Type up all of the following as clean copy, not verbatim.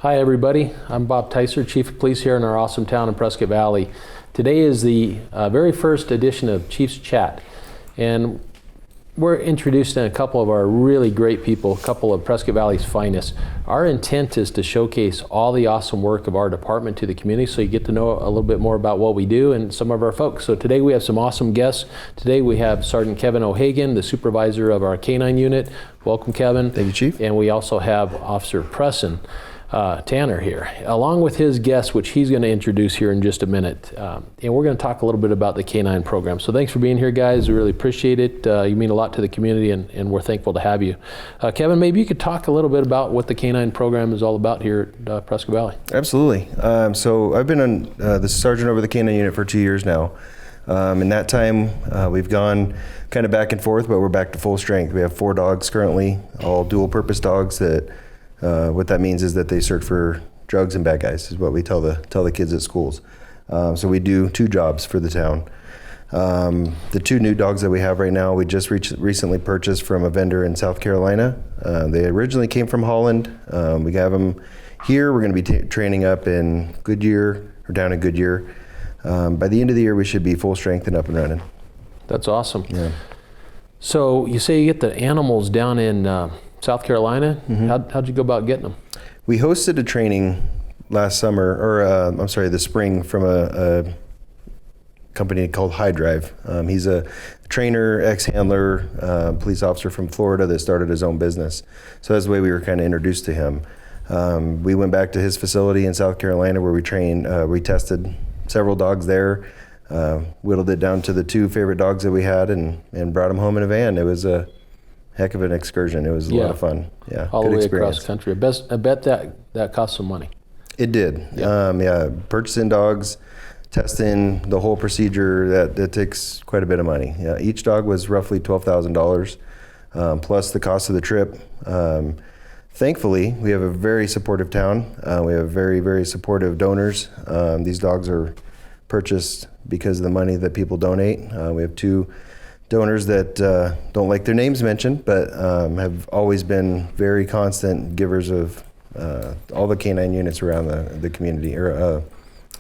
Hi everybody, I'm Bob Ticer, Chief of Police here in our awesome town in Prescott Valley. Today is the very first edition of Chief's Chat, and we're introducing a couple of our really great people, a couple of Prescott Valley's finest. Our intent is to showcase all the awesome work of our department to the community so you get to know a little bit more about what we do and some of our folks. So today we have some awesome guests. Today we have Sergeant Keven O'Hagan, the supervisor of our K9 unit. Welcome, Keven. Thank you, Chief. And we also have Officer Presson. Tanner here, along with his guest, which he's going to introduce here in just a minute. And we're going to talk a little bit about the K9 program. So thanks for being here, guys. We really appreciate it. You mean a lot to the community, and we're thankful to have you. Keven, maybe you could talk a little bit about what the K9 program is all about here at Prescott Valley. Absolutely. So I've been the sergeant over the K9 unit for 2 years now. In that time, we've gone kind of back and forth, but we're back to full strength. We have 4 dogs currently, all dual-purpose dogs that what that means is that they search for drugs and bad guys, is what we tell the kids at schools. So we do 2 jobs for the town. The 2 new dogs that we have right now, we just recently purchased from a vendor in South Carolina. They originally came from Holland. We have them here. We're going to be training up in Goodyear, or down in Goodyear. By the end of the year, we should be full strength and up and running. That's awesome. Yeah. So you say you get the animals down in South Carolina. Mm-hmm. How'd you go about getting them? We hosted a training last summer, or the spring, from a company called High Drive. He's a trainer, ex-handler, police officer from Florida that started his own business. So that's the way we were kind of introduced to him. We went back to his facility in South Carolina where we tested several dogs there, whittled it down to the 2 favorite dogs that we had, and brought them home in a van. It was a heck of an excursion. It was a lot of fun. Yeah, all the way experience. Across country. I bet that cost some money. It did. Yeah. Purchasing dogs, testing the whole procedure, that takes quite a bit of money. Yeah, each dog was roughly $12,000 plus the cost of the trip. Thankfully, we have a very supportive town. We have very, very supportive donors. These dogs are purchased because of the money that people donate. We have 2 donors that don't like their names mentioned, but have always been very constant givers of all the K9 units around the community, or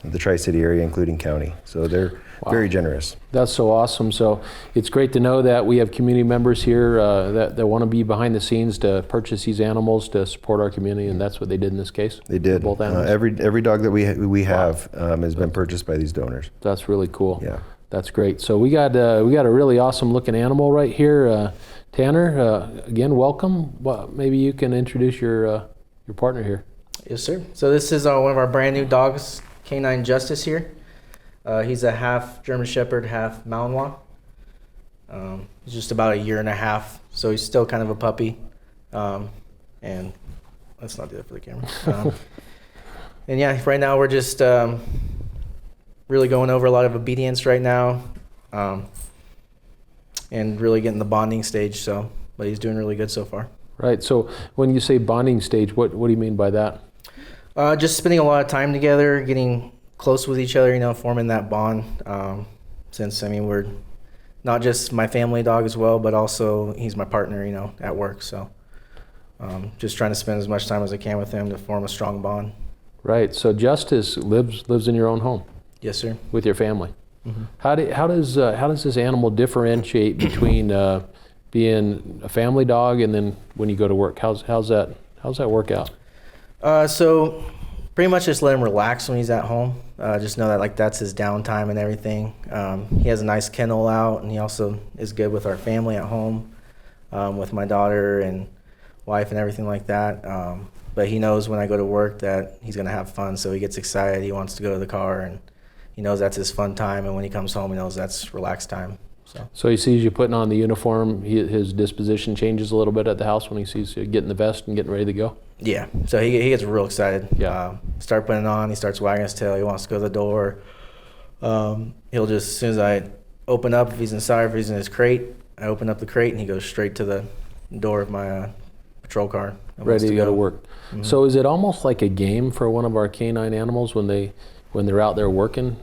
the Tri-City area, including county. So they're very generous. That's so awesome. So it's great to know that we have community members here that want to be behind the scenes to purchase these animals to support our community, and that's what they did in this case. They did. Both animals. Every dog that we have has been purchased by these donors. That's really cool. Yeah. That's great. So we got a really awesome looking animal right here. Tanner, again, welcome. Well, maybe you can introduce your partner here. Yes, sir. So this is one of our brand new dogs, K9 Justice here. He's a half German Shepherd, half Malinois. He's just about 1.5 years, so he's still kind of a puppy. And let's not do that for the camera. And yeah, right now we're just really going over a lot of obedience right now, and really getting the bonding stage. But he's doing really good so far. Right. So when you say bonding stage, what do you mean by that? Just spending a lot of time together, getting close with each other, forming that bond. Since we're not just my family dog as well, but also he's my partner, at work. So just trying to spend as much time as I can with him to form a strong bond. Right. So Justice lives in your own home. Yes, sir. With your family. Mm-hmm. How does this animal differentiate between being a family dog and then when you go to work? How's that work out? So pretty much just let him relax when he's at home. Just know that that's his downtime and everything. He has a nice kennel out, and he also is good with our family at home, with my daughter and wife and everything like that. But he knows when I go to work that he's gonna have fun, so he gets excited. He wants to go to the car, and he knows that's his fun time, and when he comes home, he knows that's relaxed time. So he sees you putting on the uniform, his disposition changes a little bit at the house when he sees you getting the vest and getting ready to go? Yeah, so he gets real excited. Yeah. Start putting it on, he starts wagging his tail, he wants to go to the door. He'll just, as soon as I open up, if he's inside, if he's in his crate, I open up the crate and he goes straight to the door of my patrol car. Ready to go to work. Mm-hmm. So is it almost like a game for one of our K9 animals when they're out there working?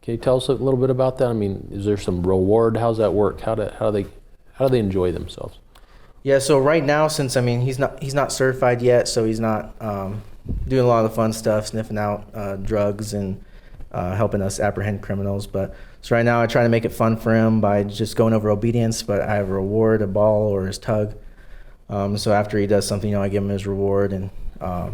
Can you tell us a little bit about that? Is there some reward? How's that work? How do they enjoy themselves? Yeah, so right now, since he's not certified yet, so he's not doing a lot of the fun stuff, sniffing out drugs and helping us apprehend criminals. But so right now I try to make it fun for him by just going over obedience, but I have a reward, a ball or his tug. So after he does something, I give him his reward, and so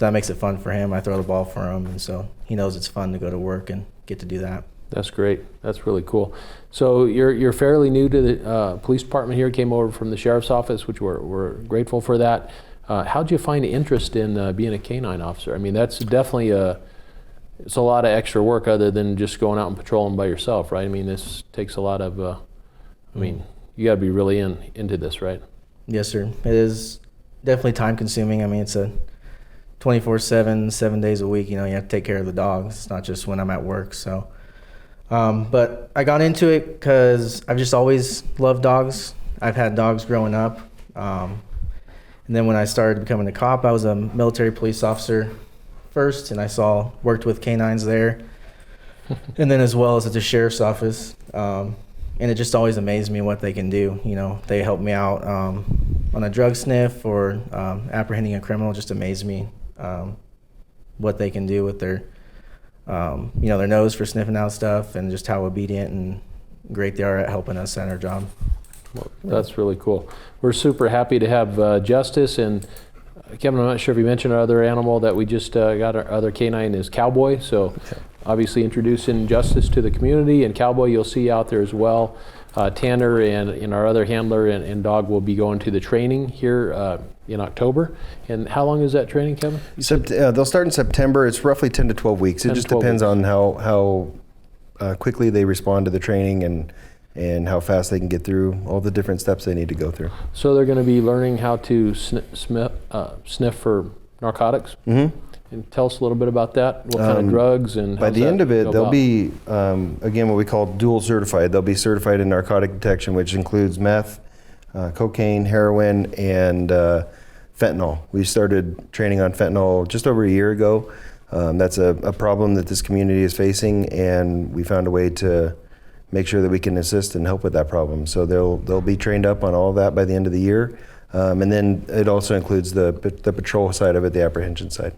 that makes it fun for him. I throw the ball for him, and so he knows it's fun to go to work and get to do that. That's great. That's really cool. So you're fairly new to the police department here. Came over from the sheriff's office, which we're grateful for that. How'd you find interest in being a canine officer? I mean, that's definitely it's a lot of extra work other than just going out and patrolling by yourself, right? I mean, this takes a lot of. I mean, you got to be really into this, right? Yes, sir. It is definitely time consuming. I mean, it's a 24/7, 7 days a week. You have to take care of the dogs. It's not just when I'm at work. So, but I got into it because I've just always loved dogs. I've had dogs growing up. And then when I started becoming a cop, I was a military police officer first, and I worked with K9s there. And then as well as at the sheriff's office. And it just always amazed me what they can do. They help me out on a drug sniff or apprehending a criminal. Just amazed me what they can do with their nose for sniffing out stuff, and just how obedient and great they are at helping us at our job. Well, that's really cool. We're super happy to have Justice, and Kevin, I'm not sure if you mentioned our other animal that we just got. Our other canine is Cowboy. So obviously introducing Justice to the community, and Cowboy you'll see out there as well. Tanner and our other handler and dog will be going to the training here in October. And how long is that training, Kevin? They'll start in September. It's roughly 10 to 12 weeks. It just depends on how quickly they respond to the training and how fast they can get through all the different steps they need to go through. So they're going to be learning how to sniff for narcotics. Mm-hmm. And tell us a little bit about that. What kind of drugs and by the end of it, they'll be again what we call dual certified. They'll be certified in narcotic detection, which includes meth, cocaine, heroin, and fentanyl. We started training on fentanyl just over a year ago. That's a problem that this community is facing, and we found a way to make sure that we can assist and help with that problem. So they'll be trained up on all of that by the end of the year, and then it also includes the patrol side of it, the apprehension side.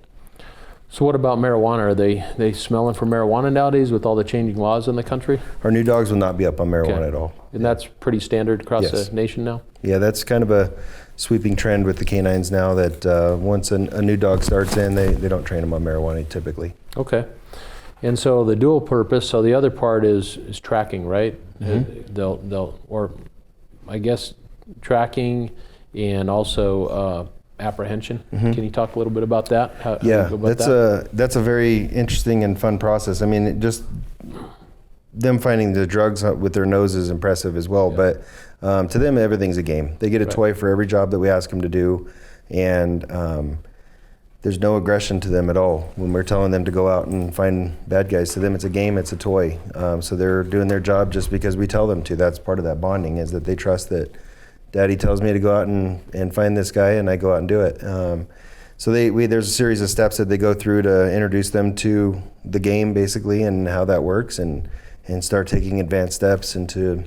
So what about marijuana? Are they smelling for marijuana nowadays with all the changing laws in the country? Our new dogs will not be up on marijuana at all. And that's pretty standard across the nation now? Yeah, that's kind of a sweeping trend with the canines now that once a new dog starts in, they don't train them on marijuana typically. Okay. And so the dual purpose, so the other part is tracking, right? Mm-hmm. Or I guess tracking and also apprehension. Mm-hmm. Can you talk a little bit about that? How that's a very interesting and fun process. I mean, just them finding the drugs with their nose is impressive as well. Yeah. But to them, everything's a game. They get a toy for every job that we ask them to do, and there's no aggression to them at all. When we're telling them to go out and find bad guys, to them it's a game, it's a toy. So they're doing their job just because we tell them to. That's part of that bonding, is that they trust that Daddy tells me to go out and find this guy, and I go out and do it. So there's a series of steps that they go through to introduce them to the game, basically, and how that works, and start taking advanced steps into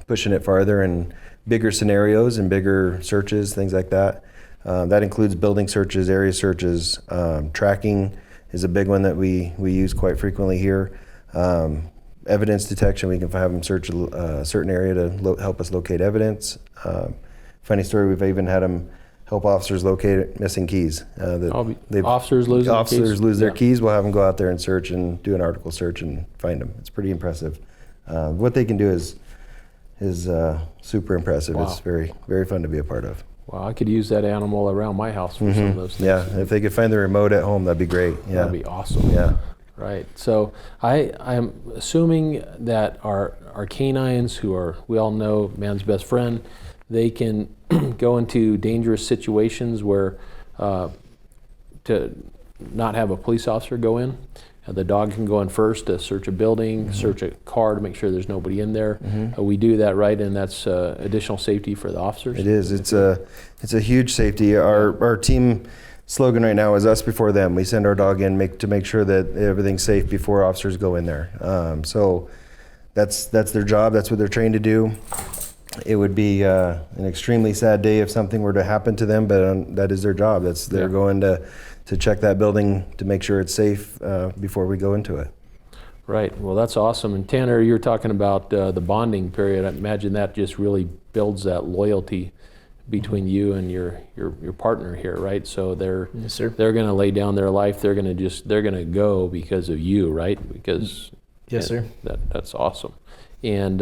pushing it farther and bigger scenarios and bigger searches, things like that. That includes building searches, area searches. Tracking is a big one that we use quite frequently here. Evidence detection, we can have them search a certain area to help us locate evidence. Funny story, we've even had them help officers locate missing keys. Officers lose their keys. We'll have them go out there and search and do an article search and find them. It's pretty impressive. What they can do is super impressive. Wow. It's very, very fun to be a part of. Wow, I could use that animal around my house for some of those things. Yeah, if they could find the remote at home, that'd be great. Yeah. That'd be awesome. Yeah. Right. So I'm assuming that our canines, we all know man's best friend, they can go into dangerous situations where to not have a police officer go in. The dog can go in first to search a building, search a car to make sure there's nobody in there. We do that, right? And that's additional safety for the officers. It is. It's a huge safety. Our team slogan right now is us before them. We send our dog in to make sure that everything's safe before officers go in there. So that's their job. That's what they're trained to do. It would be an extremely sad day if something were to happen to them, but that is their job. They're going to check that building to make sure it's safe before we go into it. Right. Well, that's awesome. And Tanner, you're talking about the bonding period. I imagine that just really builds that loyalty between you and your partner here, right? So they're Yes, sir. they're going to lay down their life. They're going to go because of you, right? Because Yes, sir. That's awesome. And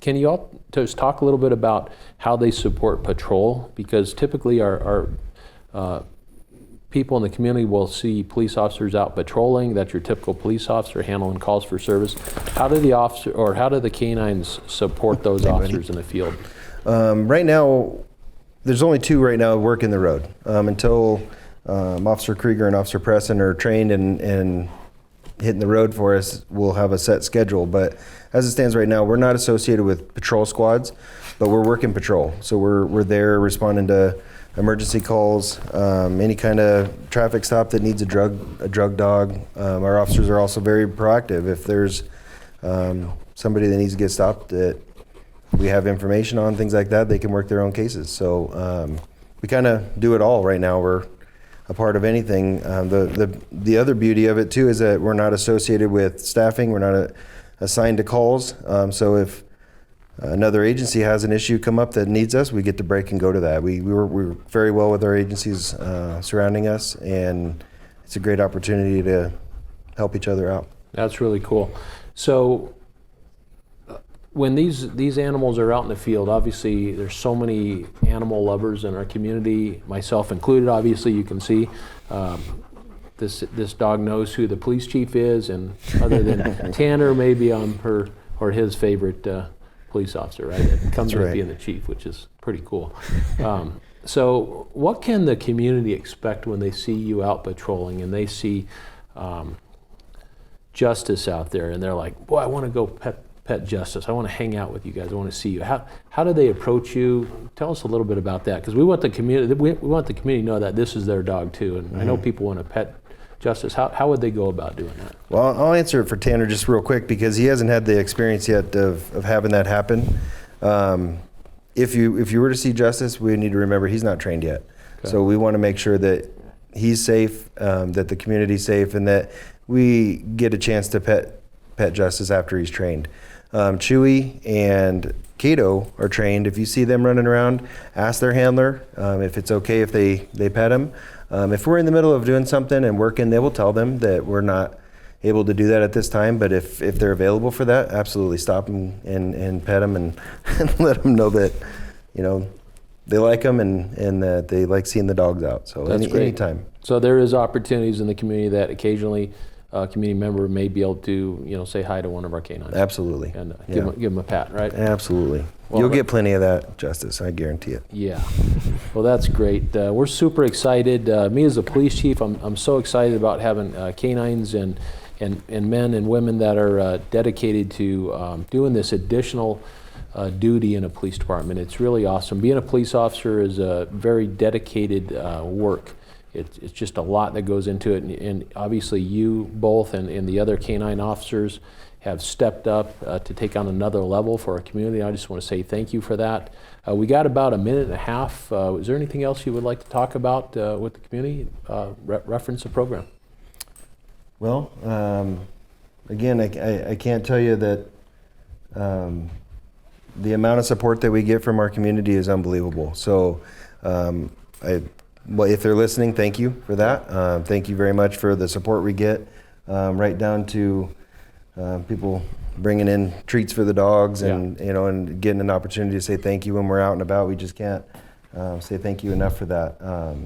can you all just talk a little bit about how they support patrol? Because typically our people in the community will see police officers out patrolling. That's your typical police officer handling calls for service. How do the K9s support those officers in the field? Right now, there's only 2 right now working the road. Until Officer Krieger and Officer Presson are trained and hitting the road for us, we'll have a set schedule. But as it stands right now, we're not associated with patrol squads, but we're working patrol. So we're there responding to emergency calls, any kind of traffic stop that needs a drug dog. Our officers are also very proactive. If there's somebody that needs to get stopped that we have information on, things like that, they can work their own cases. So we kind of do it all right now. We're a part of anything. The other beauty of it too is that we're not associated with staffing. We're not assigned to calls. So if another agency has an issue come up that needs us, we get to break and go to that. We work very well with our agencies surrounding us, and it's a great opportunity to help each other out. That's really cool. So when these animals are out in the field, obviously there's so many animal lovers in our community, myself included. Obviously, you can see this dog knows who the police chief is, and other than Tanner, maybe I'm her or his favorite police officer, right? It comes with being the chief, which is pretty cool. So what can the community expect when they see you out patrolling and they see Justice out there and they're like, boy, I want to go pet Justice. I want to hang out with you guys. I want to see you. How do they approach you? Tell us a little bit about that, because we want the community to know that this is their dog too. And I know people want to pet Justice. How would they go about doing that? Well, I'll answer it for Tanner just real quick, because he hasn't had the experience yet of having that happen. If you were to see Justice, we need to remember he's not trained yet. Okay. So we want to make sure that he's safe, that the community's safe, and that we get a chance to pet Justice after he's trained. Chewy and Kato are trained. If you see them running around, ask their handler if it's okay if they pet him. If we're in the middle of doing something and working, they will tell them that we're not able to do that at this time, but if they're available for that, absolutely stop them and pet them and let them know that, they like them and that they like seeing the dogs out. So anytime. So there is opportunities in the community that occasionally a community member may be able to, say hi to one of our K9s. Absolutely. And give them a pat, right? Absolutely. Well, you'll get plenty of that, Justice, I guarantee it. Yeah. Well, that's great. We're super excited. Me as a police chief, I'm so excited about having K9s and men and women that are dedicated to doing this additional duty in a police department. It's really awesome. Being a police officer is a very dedicated work. It's just a lot that goes into it, and obviously you both and the other K9 officers have stepped up to take on another level for our community. I just want to say thank you for that. We got about a minute and a half. Is there anything else you would like to talk about with the community? Reference the program. Well, again, I can't tell you that the amount of support that we get from our community is unbelievable. So if they're listening, thank you for that. Thank you very much for the support we get, right down to people bringing in treats for the dogs and and getting an opportunity to say thank you when we're out and about. We just can't say thank you enough for that.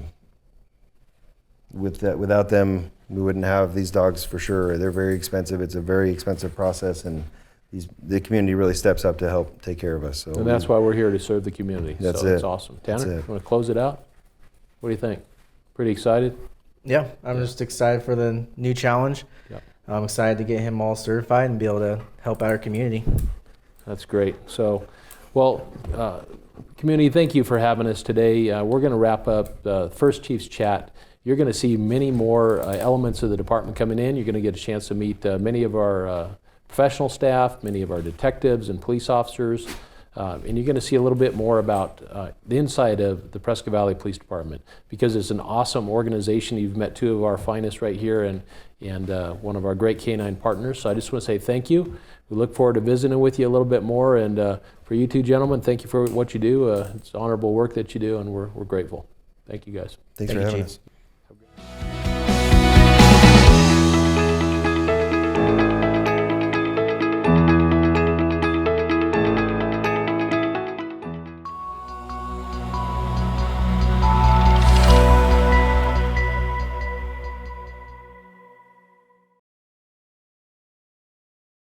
Without them, we wouldn't have these dogs for sure. They're very expensive. It's a very expensive process, and the community really steps up to help take care of us. So and that's why we're here to serve the community. That's so it. It's awesome. Tanner, you want to close it out? What do you think? Pretty excited? Yeah, I'm just excited for the new challenge. Yep. I'm excited to get him all certified and be able to help out our community. That's great. So, well, community, thank you for having us today. We're going to wrap up the First Chief's Chat. You're going to see many more elements of the department coming in. You're going to get a chance to meet many of our professional staff, many of our detectives and police officers. And you're going to see a little bit more about the inside of the Prescott Valley Police Department, because it's an awesome organization. You've met two of our finest right here, and one of our great K9 partners. So I just want to say thank you. We look forward to visiting with you a little bit more. And for you two gentlemen, thank you for what you do. It's honorable work that you do, and we're grateful. Thank you guys. Thanks Thank for you, having Chief. us.